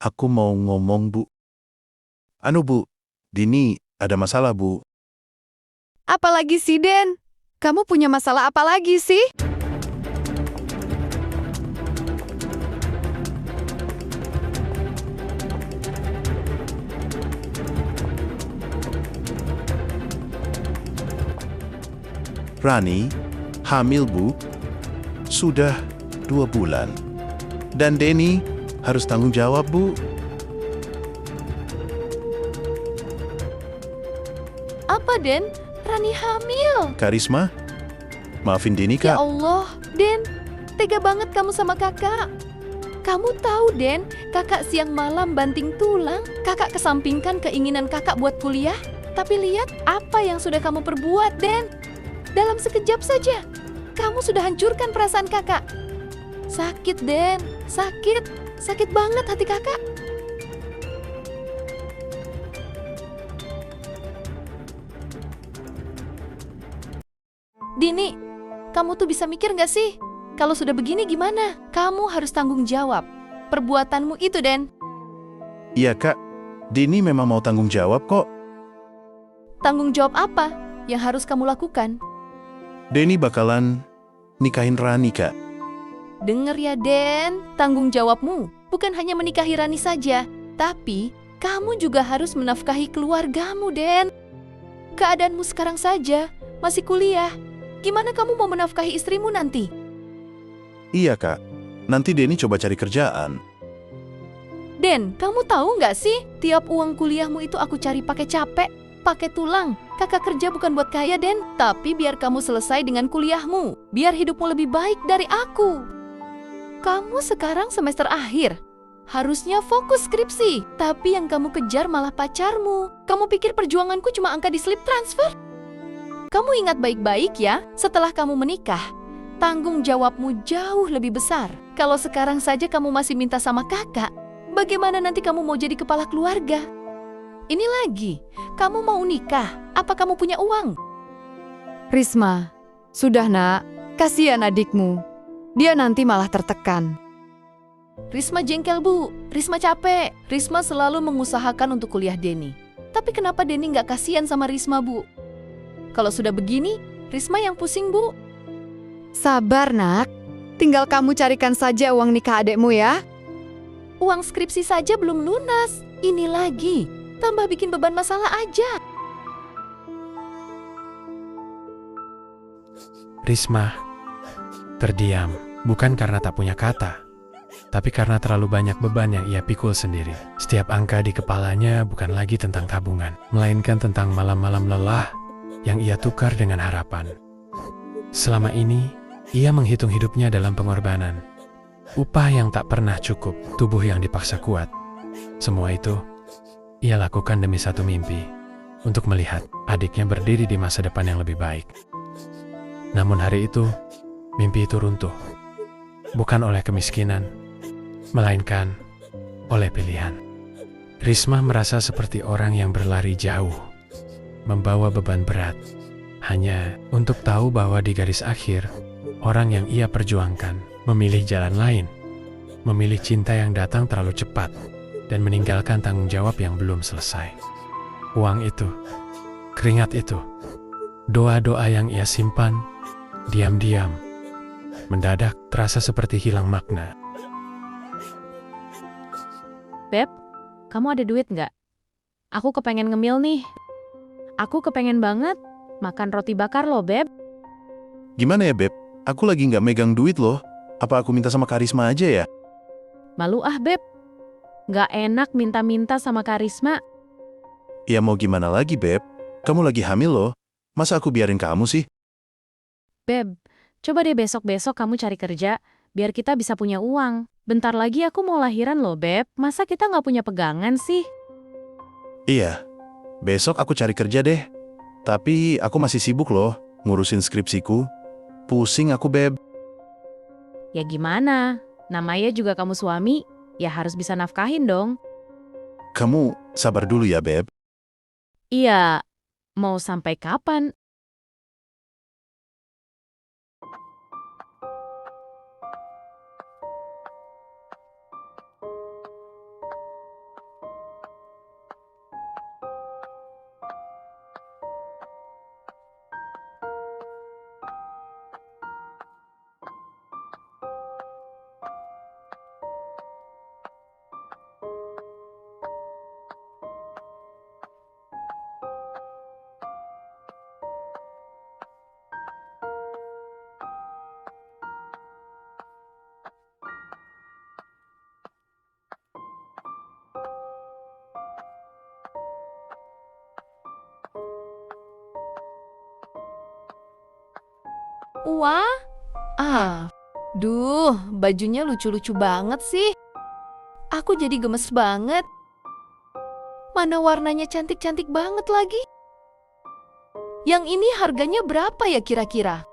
Aku mau ngomong, Bu. Bu, Dini ada masalah, Bu. Apalagi sih, Den? Kamu punya masalah apa lagi sih? Rani, hamil, Bu. Sudah 2 bulan. Dan Denny harus tanggung jawab, Bu. Apa, Den? Rani hamil. Karisma, maafin Denny, Ya Kak. Allah, Den. Tega banget kamu sama kakak. Kamu tahu, Den, kakak siang malam banting tulang. Kakak kesampingkan keinginan kakak buat kuliah. Tapi lihat apa yang sudah kamu perbuat, Den. Dalam sekejap saja, kamu sudah hancurkan perasaan kakak. Sakit, Den. Sakit. Sakit banget hati kakak. Dini, kamu tuh bisa mikir nggak sih? Kalau sudah begini gimana? Kamu harus tanggung jawab. Perbuatanmu itu, Den. Iya, Kak. Denny memang mau tanggung jawab kok. Tanggung jawab apa yang harus kamu lakukan? Denny bakalan nikahin Rani, Kak. Dengar ya, Den. Tanggung jawabmu bukan hanya menikahi Rani saja, tapi kamu juga harus menafkahi keluargamu, Den. Keadaanmu sekarang saja masih kuliah. Gimana kamu mau menafkahi istrimu nanti? Iya, Kak. Nanti Denny coba cari kerjaan. Den, kamu tahu nggak sih? Tiap uang kuliahmu itu aku cari pakai capek, pakai tulang. Kakak kerja bukan buat kaya, Den. Tapi biar kamu selesai dengan kuliahmu. Biar hidupmu lebih baik dari aku. Kamu sekarang semester akhir. Harusnya fokus skripsi. Tapi yang kamu kejar malah pacarmu. Kamu pikir perjuanganku cuma angka di slip transfer? Kamu ingat baik-baik ya, setelah kamu menikah, tanggung jawabmu jauh lebih besar. Kalau sekarang saja kamu masih minta sama kakak, bagaimana nanti kamu mau jadi kepala keluarga? Ini lagi, kamu mau nikah, apa kamu punya uang? Risma, sudah nak, kasihan adikmu. Dia nanti malah tertekan. Risma jengkel, Bu. Risma capek. Risma selalu mengusahakan untuk kuliah Denny. Tapi kenapa Denny nggak kasihan sama Risma, Bu? Kalau sudah begini, Risma yang pusing, Bu. Sabar nak, tinggal kamu carikan saja uang nikah adikmu ya. Uang skripsi saja belum lunas. Ini lagi, tambah bikin beban masalah aja. Risma terdiam, bukan karena tak punya kata, tapi karena terlalu banyak beban yang ia pikul sendiri. Setiap angka di kepalanya bukan lagi tentang tabungan, melainkan tentang malam-malam lelah yang ia tukar dengan harapan. Selama ini, ia menghitung hidupnya dalam pengorbanan. Upah yang tak pernah cukup, tubuh yang dipaksa kuat. Semua itu, ia lakukan demi satu mimpi, untuk melihat adiknya berdiri di masa depan yang lebih baik. Namun hari itu, mimpi itu runtuh. Bukan oleh kemiskinan, melainkan oleh pilihan. Risma merasa seperti orang yang berlari jauh, membawa beban berat, hanya untuk tahu bahwa di garis akhir, orang yang ia perjuangkan memilih jalan lain, memilih cinta yang datang terlalu cepat, dan meninggalkan tanggung jawab yang belum selesai. Uang itu, keringat itu, doa-doa yang ia simpan, diam-diam, mendadak terasa seperti hilang makna. Beb, kamu ada duit nggak? Aku kepengen ngemil nih. Aku kepengen banget makan roti bakar loh, Beb. Gimana ya, Beb? Aku lagi nggak megang duit loh. Apa aku minta sama Karisma aja ya? Malu ah, Beb. Nggak enak minta-minta sama Karisma. Ya mau gimana lagi, Beb? Kamu lagi hamil loh. Masa aku biarin kamu sih? Beb, coba deh besok-besok kamu cari kerja, biar kita bisa punya uang. Bentar lagi aku mau lahiran loh, Beb. Masa kita nggak punya pegangan sih? Iya, besok aku cari kerja deh. Tapi aku masih sibuk loh, ngurusin skripsiku. Pusing aku, Beb. Ya gimana? Namanya juga kamu suami, ya harus bisa nafkahin dong. Kamu sabar dulu ya, Beb. Iya, mau sampai kapan? Wah, duh, bajunya lucu-lucu banget sih. Aku jadi gemes banget. Mana warnanya cantik-cantik banget lagi. Yang ini harganya berapa ya kira-kira?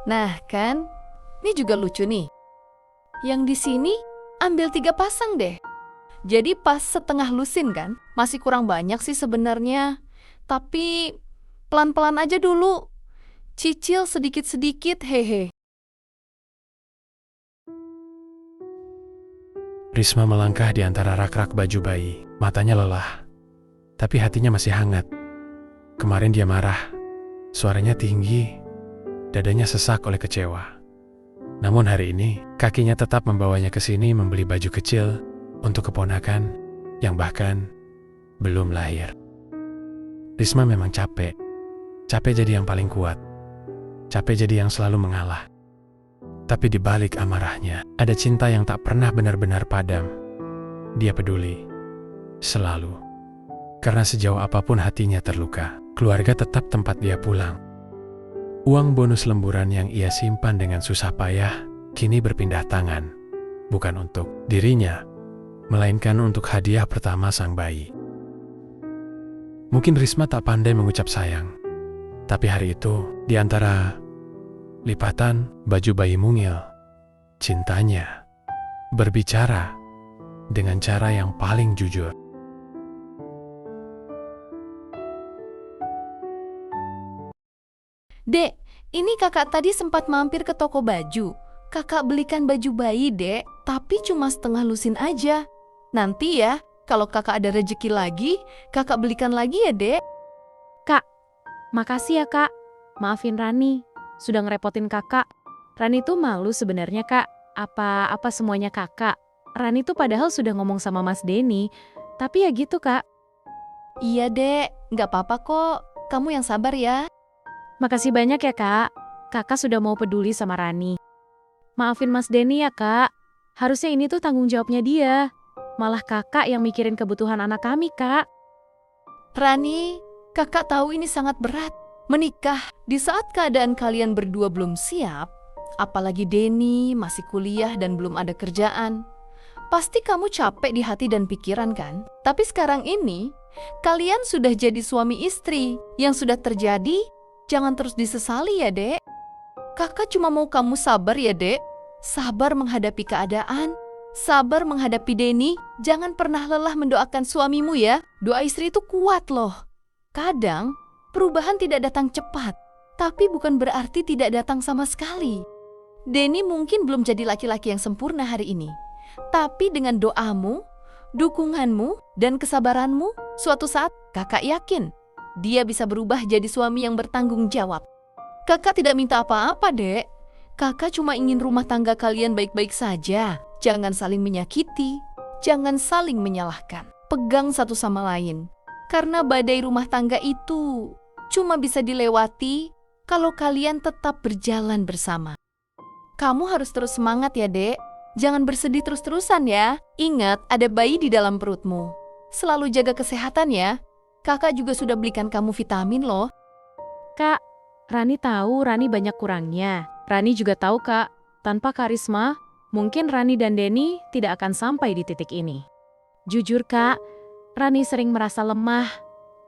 Nah kan, ini juga lucu nih. Yang di sini ambil 3 pasang deh. Jadi pas setengah lusin kan, masih kurang banyak sih sebenarnya. Tapi pelan-pelan aja dulu. Cicil sedikit-sedikit, hehe. Risma melangkah di antara rak-rak baju bayi. Matanya lelah, tapi hatinya masih hangat. Kemarin dia marah, suaranya tinggi, dadanya sesak oleh kecewa. Namun hari ini, kakinya tetap membawanya ke sini membeli baju kecil untuk keponakan yang bahkan belum lahir. Risma memang capek jadi yang paling kuat, capek jadi yang selalu mengalah. Tapi di balik amarahnya, ada cinta yang tak pernah benar-benar padam. Dia peduli, selalu. Karena sejauh apapun hatinya terluka, keluarga tetap tempat dia pulang. Uang bonus lemburan yang ia simpan dengan susah payah, kini berpindah tangan. Bukan untuk dirinya, melainkan untuk hadiah pertama sang bayi. Mungkin Risma tak pandai mengucap sayang, tapi hari itu, di antara lipatan baju bayi mungil, cintanya berbicara dengan cara yang paling jujur. Dek, ini kakak tadi sempat mampir ke toko baju. Kakak belikan baju bayi, Dek, tapi cuma setengah lusin aja. Nanti ya, kalau kakak ada rejeki lagi, kakak belikan lagi ya, Dek. Kak, makasih ya kak. Maafin Rani, sudah ngerepotin kakak. Rani tuh malu sebenarnya kak. Apa semuanya kakak. Rani tuh padahal sudah ngomong sama Mas Denny, tapi ya gitu kak. Iya, Dek, nggak apa-apa kok. Kamu yang sabar ya. Makasih banyak ya kak. Kakak sudah mau peduli sama Rani. Maafin Mas Denny ya kak. Harusnya ini tuh tanggung jawabnya dia. Malah kakak yang mikirin kebutuhan anak kami kak. Rani, kakak tahu ini sangat berat. Menikah di saat keadaan kalian berdua belum siap, apalagi Denny masih kuliah dan belum ada kerjaan. Pasti kamu capek di hati dan pikiran kan? Tapi sekarang ini, kalian sudah jadi suami istri. Yang sudah terjadi, jangan terus disesali ya, Dek. Kakak cuma mau kamu sabar ya, Dek. Sabar menghadapi keadaan, sabar menghadapi Denny. Jangan pernah lelah mendoakan suamimu ya. Doa istri itu kuat loh. Kadang, perubahan tidak datang cepat, tapi bukan berarti tidak datang sama sekali. Denny mungkin belum jadi laki-laki yang sempurna hari ini. Tapi dengan doamu, dukunganmu, dan kesabaranmu, suatu saat kakak yakin dia bisa berubah jadi suami yang bertanggung jawab. Kakak tidak minta apa-apa, Dek. Kakak cuma ingin rumah tangga kalian baik-baik saja. Jangan saling menyakiti, jangan saling menyalahkan. Pegang satu sama lain. Karena badai rumah tangga itu cuma bisa dilewati kalau kalian tetap berjalan bersama. Kamu harus terus semangat ya, Dek. Jangan bersedih terus-terusan ya. Ingat, ada bayi di dalam perutmu. Selalu jaga kesehatan ya. Kakak juga sudah belikan kamu vitamin loh. Kak, Rani tahu Rani banyak kurangnya. Rani juga tahu kak, tanpa karisma, mungkin Rani dan Denny tidak akan sampai di titik ini. Jujur kak, Rani sering merasa lemah,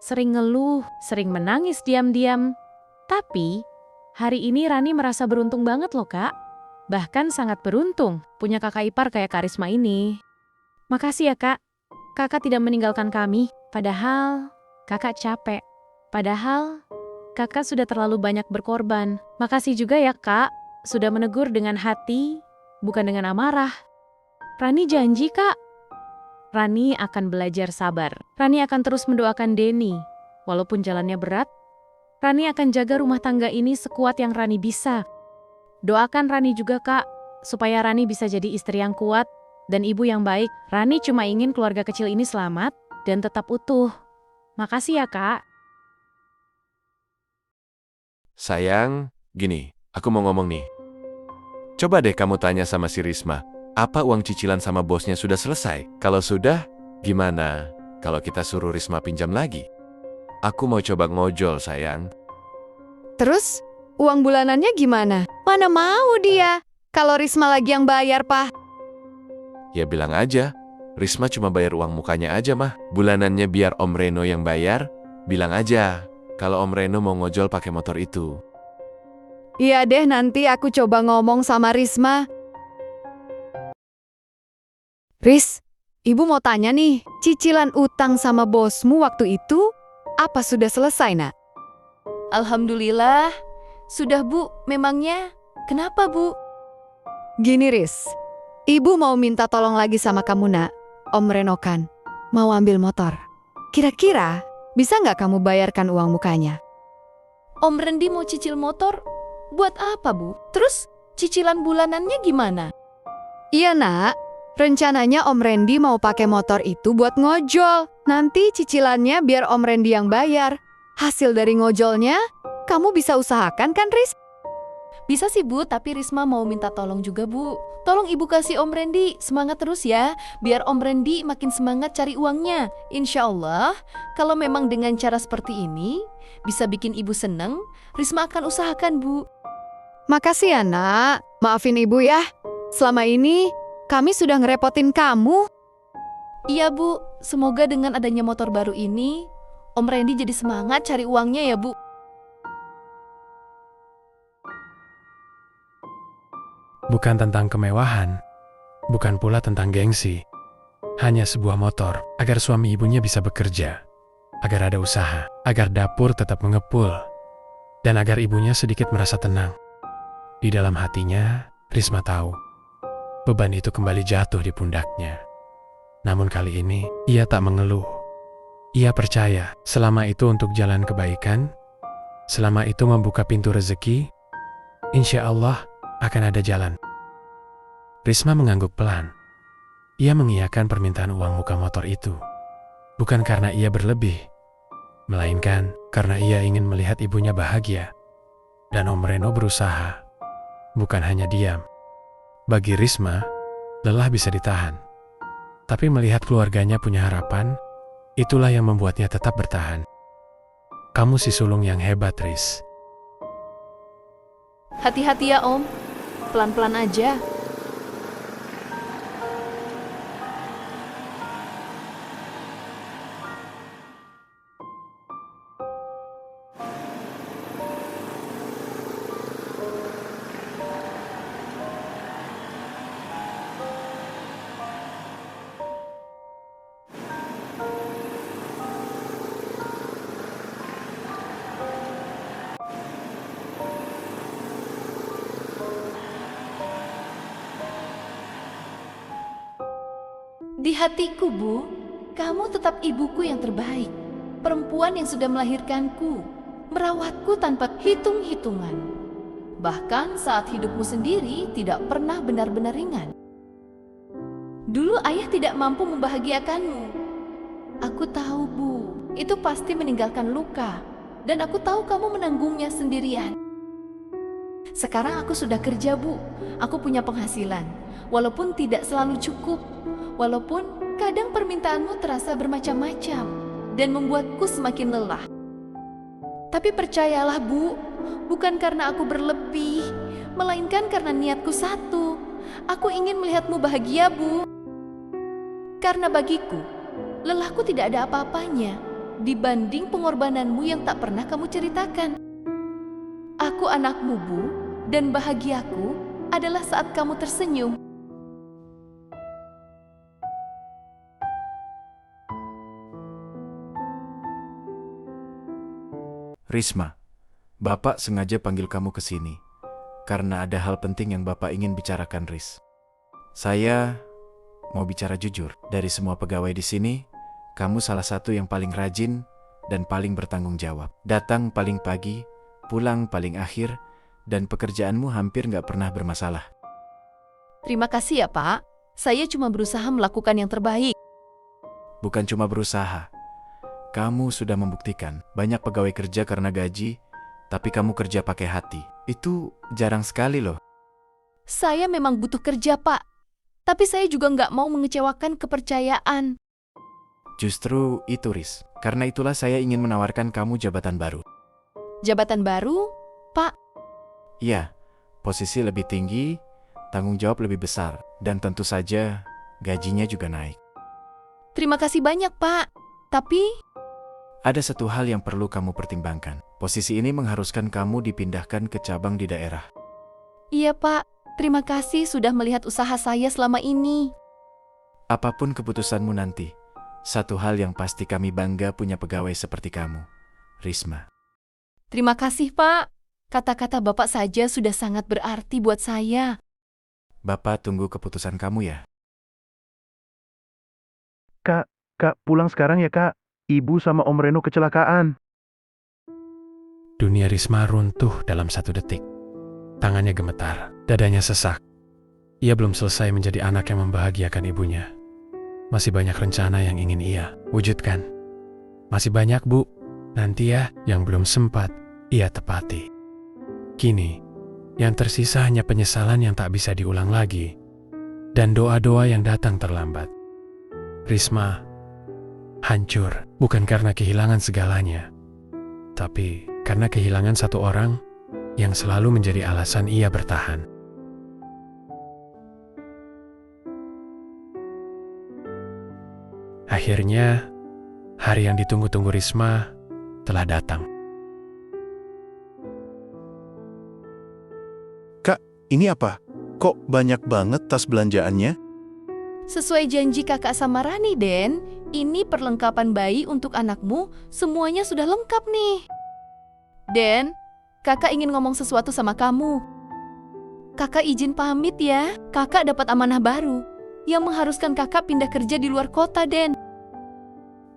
sering ngeluh, sering menangis diam-diam. Tapi, hari ini Rani merasa beruntung banget loh kak. Bahkan sangat beruntung punya kakak ipar kayak Karisma ini. Makasih ya kak, kakak tidak meninggalkan kami. Padahal kakak capek. Padahal kakak sudah terlalu banyak berkorban. Makasih juga ya kak, sudah menegur dengan hati, bukan dengan amarah. Rani janji kak, Rani akan belajar sabar. Rani akan terus mendoakan Denny. Walaupun jalannya berat, Rani akan jaga rumah tangga ini sekuat yang Rani bisa. Doakan Rani juga kak, supaya Rani bisa jadi istri yang kuat dan ibu yang baik. Rani cuma ingin keluarga kecil ini selamat dan tetap utuh. Makasih ya kak. Sayang, gini, aku mau ngomong nih. Coba deh kamu tanya sama si Risma, apa uang cicilan sama bosnya sudah selesai? Kalau sudah, gimana kalau kita suruh Risma pinjam lagi? Aku mau coba ngojol, sayang. Terus, uang bulanannya gimana? Mana mau dia? Kalau Risma lagi yang bayar, Pak. Ya bilang aja, Risma cuma bayar uang mukanya aja mah. Bulanannya biar Om Reno yang bayar. Bilang aja, kalau Om Reno mau ngojol pakai motor itu. Iya deh, nanti aku coba ngomong sama Risma. Ris, Ibu mau tanya nih, cicilan utang sama bosmu waktu itu, apa sudah selesai, Nak? Alhamdulillah. Sudah, Bu. Memangnya? Kenapa, Bu? Gini, Riz. Ibu mau minta tolong lagi sama kamu, Nak. Om Reno kan mau ambil motor. Kira-kira bisa nggak kamu bayarkan uang mukanya? Om Rendi mau cicil motor? Buat apa, Bu? Terus cicilan bulanannya gimana? Iya, Nak. Rencananya Om Randy mau pakai motor itu buat ngojol. Nanti cicilannya biar Om Randy yang bayar. Hasil dari ngojolnya, kamu bisa usahakan kan, Riz? Bisa sih, Bu, tapi Risma mau minta tolong juga, Bu. Tolong Ibu kasih Om Rendi semangat terus ya, biar Om Rendi makin semangat cari uangnya. Insya Allah, kalau memang dengan cara seperti ini, bisa bikin Ibu seneng, Risma akan usahakan, Bu. Makasih ya, Nak. Maafin Ibu ya. Selama ini, kami sudah ngerepotin kamu. Iya, Bu. Semoga dengan adanya motor baru ini, Om Rendi jadi semangat cari uangnya ya, Bu. Bukan tentang kemewahan, bukan pula tentang gengsi. Hanya sebuah motor agar suami ibunya bisa bekerja, agar ada usaha, agar dapur tetap mengepul, dan agar ibunya sedikit merasa tenang. Di dalam hatinya, Risma tahu, beban itu kembali jatuh di pundaknya. Namun kali ini, ia tak mengeluh. Ia percaya selama itu untuk jalan kebaikan, selama itu membuka pintu rezeki, insya Allah akan ada jalan. Risma mengangguk pelan. Ia mengiyakan permintaan uang muka motor itu. Bukan karena ia berlebih, melainkan karena ia ingin melihat ibunya bahagia. Dan Om Reno berusaha, bukan hanya diam. Bagi Risma, lelah bisa ditahan. Tapi melihat keluarganya punya harapan, itulah yang membuatnya tetap bertahan. Kamu si sulung yang hebat, Riz. Hati-hati ya, Om. Pelan-pelan aja. Di hatiku, Bu, kamu tetap ibuku yang terbaik. Perempuan yang sudah melahirkanku, merawatku tanpa hitung-hitungan. Bahkan saat hidupmu sendiri tidak pernah benar-benar ringan. Dulu ayah tidak mampu membahagiakanmu. Aku tahu, Bu, itu pasti meninggalkan luka. Dan aku tahu kamu menanggungnya sendirian. Sekarang aku sudah kerja, Bu. Aku punya penghasilan. Walaupun tidak selalu cukup. Walaupun kadang permintaanmu terasa bermacam-macam dan membuatku semakin lelah. Tapi percayalah, Bu, bukan karena aku berlebih, melainkan karena niatku satu. Aku ingin melihatmu bahagia, Bu. Karena bagiku, lelahku tidak ada apa-apanya dibanding pengorbananmu yang tak pernah kamu ceritakan. Aku anakmu, Bu, dan bahagiaku adalah saat kamu tersenyum. Risma, Bapak sengaja panggil kamu ke sini karena ada hal penting yang Bapak ingin bicarakan, Riz. Saya mau bicara jujur. Dari semua pegawai di sini, kamu salah satu yang paling rajin dan paling bertanggung jawab. Datang paling pagi, pulang paling akhir, dan pekerjaanmu hampir nggak pernah bermasalah. Terima kasih ya, Pak. Saya cuma berusaha melakukan yang terbaik. Bukan cuma berusaha. Kamu sudah membuktikan banyak pegawai kerja karena gaji, tapi kamu kerja pakai hati. Itu jarang sekali loh. Saya memang butuh kerja, Pak. Tapi saya juga nggak mau mengecewakan kepercayaan. Justru itu, Riz. Karena itulah saya ingin menawarkan kamu jabatan baru. Jabatan baru? Pak, Iya, posisi lebih tinggi, tanggung jawab lebih besar, dan tentu saja gajinya juga naik. Terima kasih banyak, Pak. Tapi, Ada satu hal yang perlu kamu pertimbangkan. Posisi ini mengharuskan kamu dipindahkan ke cabang di daerah. iya, Pak. Terima kasih sudah melihat usaha saya selama ini. Apapun keputusanmu nanti, satu hal yang pasti kami bangga punya pegawai seperti kamu, Risma. Terima kasih, Pak. Kata-kata Bapak saja sudah sangat berarti buat saya. Bapak tunggu keputusan kamu ya. Kak, pulang sekarang ya kak. Ibu sama Om Reno kecelakaan. Dunia Risma runtuh dalam 1 detik. Tangannya gemetar, dadanya sesak. Ia belum selesai menjadi anak yang membahagiakan ibunya. Masih banyak rencana yang ingin ia wujudkan. Masih banyak, Bu. Nanti ya, yang belum sempat ia tepati. Kini, yang tersisa hanya penyesalan yang tak bisa diulang lagi, dan doa-doa yang datang terlambat. Risma hancur, bukan karena kehilangan segalanya, tapi karena kehilangan satu orang yang selalu menjadi alasan ia bertahan. Akhirnya, hari yang ditunggu-tunggu Risma telah datang. Kak, ini apa? Kok banyak banget tas belanjaannya? Sesuai janji kakak sama Rani, Den, ini perlengkapan bayi untuk anakmu, semuanya sudah lengkap nih. Den, kakak ingin ngomong sesuatu sama kamu. Kakak izin pamit ya, kakak dapat amanah baru yang mengharuskan kakak pindah kerja di luar kota, Den.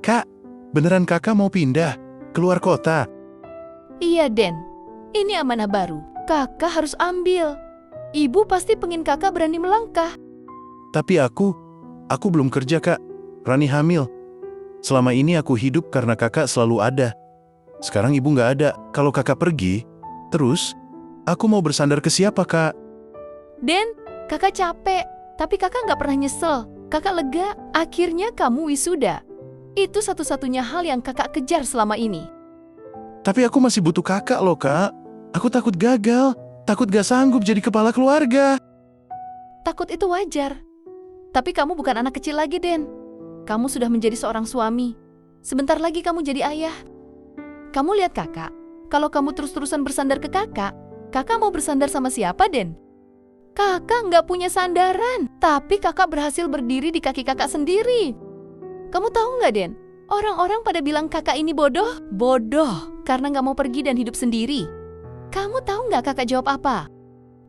Kak, beneran kakak mau pindah keluar kota? Iya, Den, ini amanah baru, kakak harus ambil. Ibu pasti pengen kakak berani melangkah. Tapi aku belum kerja kak. Rani hamil. Selama ini aku hidup karena kakak selalu ada. Sekarang ibu nggak ada. Kalau kakak pergi, terus aku mau bersandar ke siapa kak? Den, kakak capek, tapi kakak nggak pernah nyesel. Kakak lega, akhirnya kamu wisuda. Itu satu-satunya hal yang kakak kejar selama ini. Tapi aku masih butuh kakak loh kak. Aku takut gagal. Takut gak sanggup jadi kepala keluarga. Takut itu wajar. Tapi kamu bukan anak kecil lagi, Den. Kamu sudah menjadi seorang suami. Sebentar lagi kamu jadi ayah. Kamu lihat kakak. Kalau kamu terus-terusan bersandar ke kakak, kakak mau bersandar sama siapa, Den? Kakak nggak punya sandaran, tapi kakak berhasil berdiri di kaki kakak sendiri. Kamu tahu nggak, Den? Orang-orang pada bilang kakak ini bodoh. Bodoh, karena nggak mau pergi dan hidup sendiri. Kamu tahu nggak kakak jawab apa?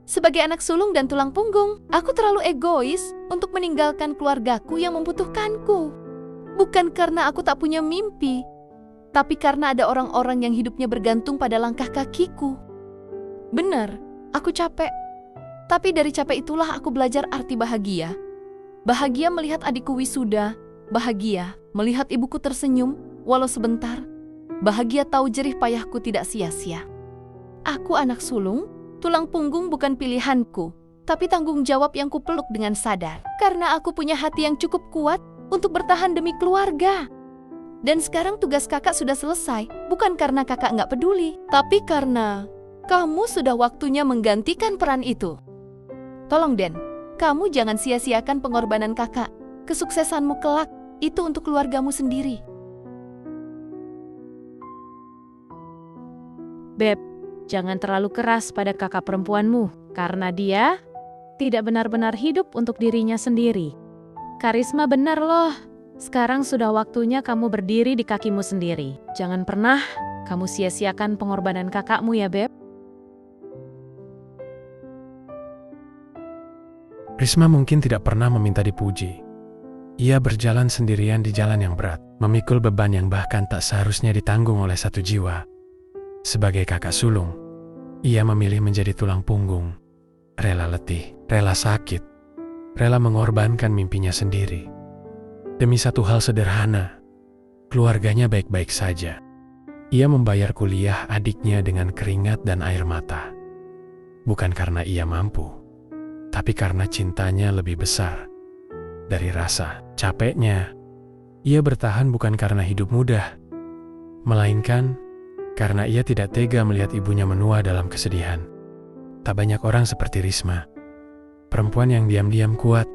Sebagai anak sulung dan tulang punggung, aku terlalu egois untuk meninggalkan keluargaku yang membutuhkanku. Bukan karena aku tak punya mimpi, tapi karena ada orang-orang yang hidupnya bergantung pada langkah kakiku. Benar, aku capek. Tapi dari capek itulah aku belajar arti bahagia. Bahagia melihat adikku wisuda, bahagia melihat ibuku tersenyum walau sebentar. Bahagia tahu jerih payahku tidak sia-sia. Aku anak sulung. Tulang punggung bukan pilihanku, tapi tanggung jawab yang kupeluk dengan sadar. Karena aku punya hati yang cukup kuat untuk bertahan demi keluarga. Dan sekarang tugas kakak sudah selesai, bukan karena kakak nggak peduli, tapi karena kamu sudah waktunya menggantikan peran itu. Tolong, Den, kamu jangan sia-siakan pengorbanan kakak. Kesuksesanmu kelak, itu untuk keluargamu sendiri. Beb, jangan terlalu keras pada kakak perempuanmu, karena dia tidak benar-benar hidup untuk dirinya sendiri. Karisma benar loh, sekarang sudah waktunya kamu berdiri di kakimu sendiri. Jangan pernah kamu sia-siakan pengorbanan kakakmu ya, Beb. Risma mungkin tidak pernah meminta dipuji. Ia berjalan sendirian di jalan yang berat, memikul beban yang bahkan tak seharusnya ditanggung oleh satu jiwa. Sebagai kakak sulung, ia memilih menjadi tulang punggung, rela letih, rela sakit, rela mengorbankan mimpinya sendiri. Demi satu hal sederhana, keluarganya baik-baik saja. Ia membayar kuliah adiknya dengan keringat dan air mata. Bukan karena ia mampu, tapi karena cintanya lebih besar dari rasa capeknya. Ia bertahan bukan karena hidup mudah, melainkan karena ia tidak tega melihat ibunya menua dalam kesedihan. tak banyak orang seperti Risma. Perempuan yang diam-diam kuat,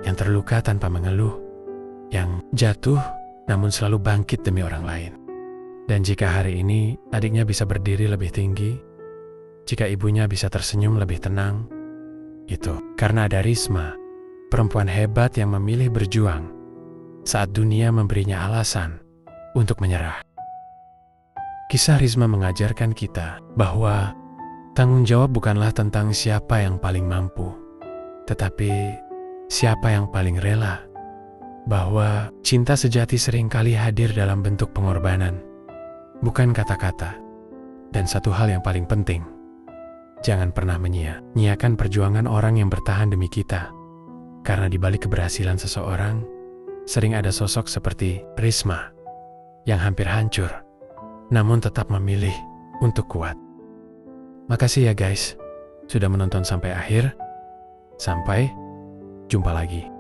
yang terluka tanpa mengeluh, yang jatuh namun selalu bangkit demi orang lain. Dan jika hari ini adiknya bisa berdiri lebih tinggi, jika ibunya bisa tersenyum lebih tenang, itu karena ada Risma, perempuan hebat yang memilih berjuang saat dunia memberinya alasan untuk menyerah. Kisah Risma mengajarkan kita bahwa tanggung jawab bukanlah tentang siapa yang paling mampu, tetapi siapa yang paling rela. Bahwa cinta sejati seringkali hadir dalam bentuk pengorbanan, bukan kata-kata. Dan satu hal yang paling penting, jangan pernah menyia-nyiakan perjuangan orang yang bertahan demi kita. Karena di balik keberhasilan seseorang, sering ada sosok seperti Risma yang hampir hancur, namun tetap memilih untuk kuat. Makasih ya guys, sudah menonton sampai akhir. Sampai jumpa lagi.